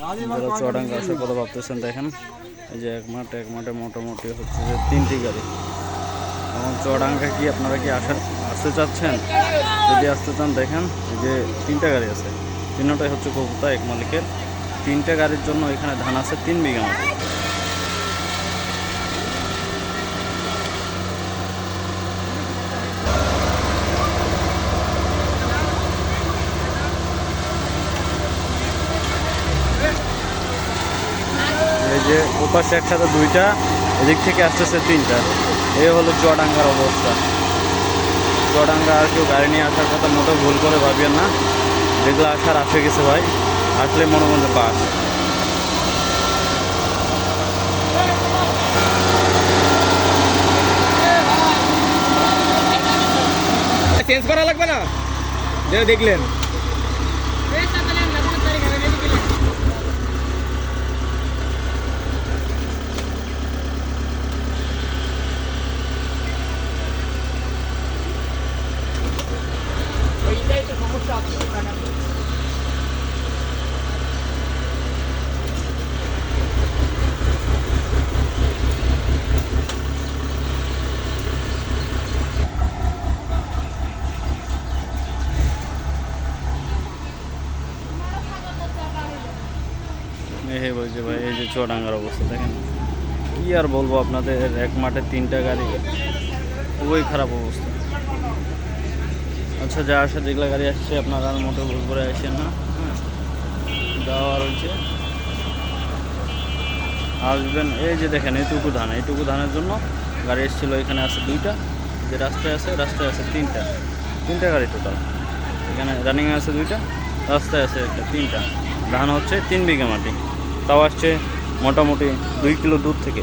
যারা চুয়াডাঙ্গা আসার কথা ভাবতেছেন দেখেন, এই যে এক মাঠে মোটামুটি হচ্ছে যে 3টি গাড়ি। এখন চুয়াডাঙ্গা কি আপনারা কি আসতে চাচ্ছেন? যদি আসতে চান দেখেন, এই যে 3টা গাড়ি আছে, 3টাই হচ্ছে কবুতা এক মালিকের। 3টে গাড়ির জন্য এখানে ধান আছে 3 বিঘা মাটি। এই যে ওপাশে একসাথে 2টা, এদিক থেকে আসতেছে 3টা। এই হলো চুয়াডাঙ্গার অবস্থা। চুয়াডাঙ্গা আর কেউ গাড়ি নিয়ে আসার কথা মোটেও ভুল করে ভাবিয়েন না। যেগুলো আসার আসে গেছে ভাই, আসলে মনে মনে পাস। চেঞ্জ করা লাগবে না, যেটা দেখলেন। ওইটাই তো সমস্যা আছে। এই বলছে ভাই, এই যে চুয়াডাঙ্গার অবস্থা দেখেন, কি আর বলবো আপনাদের। এক মাঠে 3টা গাড়ি, খুবই খারাপ অবস্থা। আচ্ছা, যা আসে যেগুলো গাড়ি আসছে আপনারা আর মোটর ভুল করে আসেন না, হ্যাঁ। যাওয়া রয়েছে, আসবেন। এই যে দেখেন, এইটুকু ধানের জন্য গাড়ি এসেছিলো। এখানে আছে 2টা, যে রাস্তায় আছে 3টা গাড়ি টোটাল। এখানে রানিং আছে 2টা, রাস্তায় আছে 3টা। ধান হচ্ছে 3 বিঘা মাটি, তাও আসছে মোটামুটি 2 কিলো দূর থেকে।